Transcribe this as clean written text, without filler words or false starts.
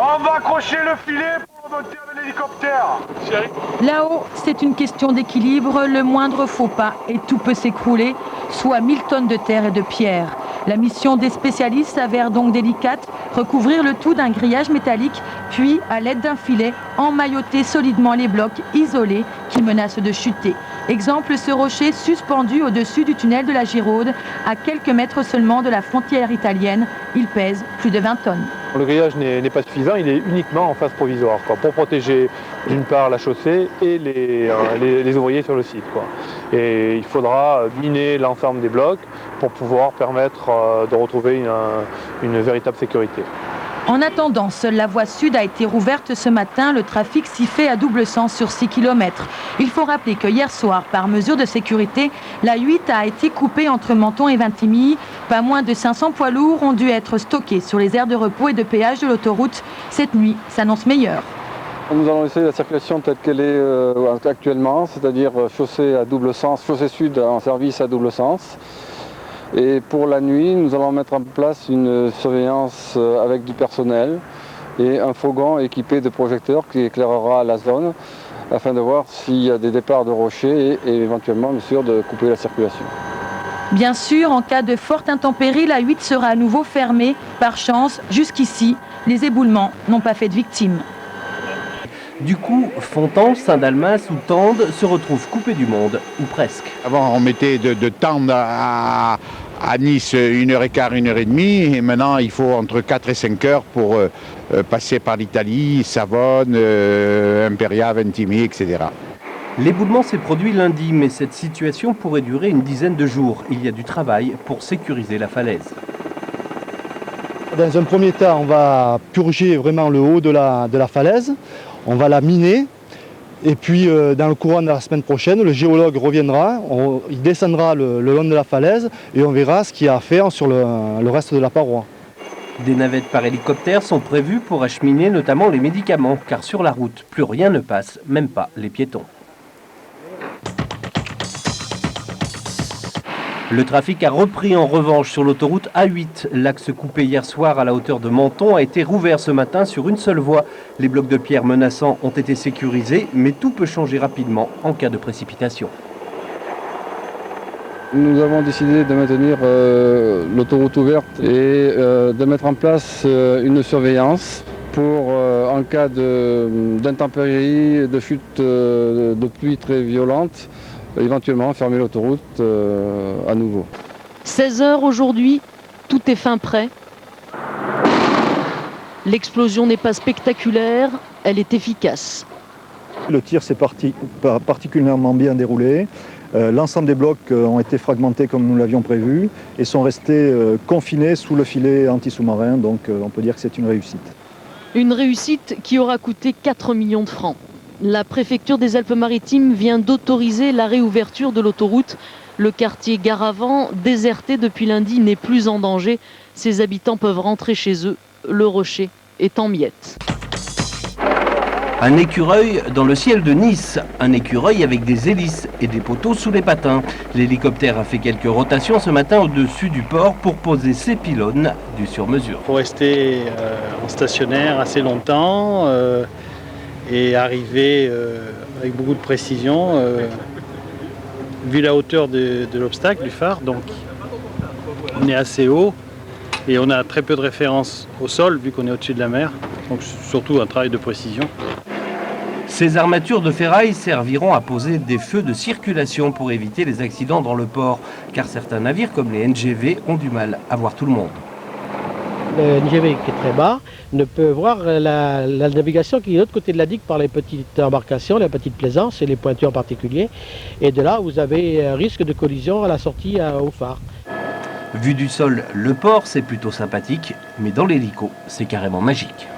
On va accrocher le filet pour monter avec l'hélicoptère. Là-haut, c'est une question d'équilibre. Le moindre faux pas et tout peut s'écrouler, soit 1000 tonnes de terre et de pierre. La mission des spécialistes s'avère donc délicate, recouvrir le tout d'un grillage métallique, puis, à l'aide d'un filet, emmailloter solidement les blocs isolés qui menacent de chuter. Exemple, ce rocher suspendu au-dessus du tunnel de la Giraude, à quelques mètres seulement de la frontière italienne. Il pèse plus de 20 tonnes. Le grillage n'est pas suffisant, il est uniquement en phase provisoire, pour protéger d'une part la chaussée et les ouvriers sur le site. Et il faudra miner l'ensemble des blocs pour pouvoir permettre de retrouver une véritable sécurité. En attendant, seule la voie sud a été rouverte ce matin. Le trafic s'y fait à double sens sur 6 km. Il faut rappeler que hier soir, par mesure de sécurité, la 8 a été coupée entre Menton et Vintimille. Pas moins de 500 poids lourds ont dû être stockés sur les aires de repos et de péage de l'autoroute. Cette nuit s'annonce meilleure. Nous allons laisser la circulation telle qu'elle est actuellement, c'est-à-dire chaussée à double sens, chaussée sud en service à double sens. Et pour la nuit, nous allons mettre en place une surveillance avec du personnel et un fourgon équipé de projecteurs qui éclairera la zone afin de voir s'il y a des départs de rochers et éventuellement, bien sûr, de couper la circulation. Bien sûr, en cas de forte intempérie, la 8 sera à nouveau fermée. Par chance, jusqu'ici, les éboulements n'ont pas fait de victimes. Du coup, Fontan, Saint-Dalmas ou Tende se retrouvent coupés du monde, ou presque. Avant, on mettait de Tende à Nice 1h15, 1h30, et maintenant il faut entre 4 et 5 heures pour passer par l'Italie, Savone, Imperia, Ventimille, etc. L'éboulement s'est produit lundi, mais cette situation pourrait durer une dizaine de jours. Il y a du travail pour sécuriser la falaise. Dans un premier temps, on va purger vraiment le haut de la falaise. On va la miner et puis dans le courant de la semaine prochaine, le géologue reviendra, il descendra le long de la falaise et on verra ce qu'il y a à faire sur le reste de la paroi. Des navettes par hélicoptère sont prévues pour acheminer notamment les médicaments, car sur la route, plus rien ne passe, même pas les piétons. Le trafic a repris en revanche sur l'autoroute A8. L'axe coupé hier soir à la hauteur de Menton a été rouvert ce matin sur une seule voie. Les blocs de pierre menaçants ont été sécurisés, mais tout peut changer rapidement en cas de précipitation. Nous avons décidé de maintenir l'autoroute ouverte et de mettre en place une surveillance pour, en cas d'intempéries, de chute de pluie très violente, éventuellement fermer l'autoroute à nouveau. 16 h aujourd'hui, tout est fin prêt. L'explosion n'est pas spectaculaire, elle est efficace. Le tir s'est particulièrement bien déroulé. L'ensemble des blocs ont été fragmentés comme nous l'avions prévu et sont restés confinés sous le filet anti-sous-marin, donc on peut dire que c'est une réussite. Une réussite qui aura coûté 4 millions de francs. La préfecture des Alpes-Maritimes vient d'autoriser la réouverture de l'autoroute. Le quartier Gare-Avant, déserté depuis lundi, n'est plus en danger. Ses habitants peuvent rentrer chez eux. Le rocher est en miettes. Un écureuil dans le ciel de Nice. Un écureuil avec des hélices et des poteaux sous les patins. L'hélicoptère a fait quelques rotations ce matin au-dessus du port pour poser ses pylônes du sur-mesure. Il faut rester en stationnaire assez longtemps et arriver avec beaucoup de précision, vu la hauteur de l'obstacle, du phare. Donc on est assez haut et on a très peu de référence au sol vu qu'on est au-dessus de la mer. Donc surtout un travail de précision. Ces armatures de ferraille serviront à poser des feux de circulation pour éviter les accidents dans le port, car certains navires comme les NGV ont du mal à voir tout le monde. Le NGV qui est très bas ne peut voir la navigation qui est de l'autre côté de la digue par les petites embarcations, les petites plaisances et les pointures en particulier. Et de là, vous avez un risque de collision à la sortie au phare. Vu du sol, le port, c'est plutôt sympathique, mais dans l'hélico, c'est carrément magique.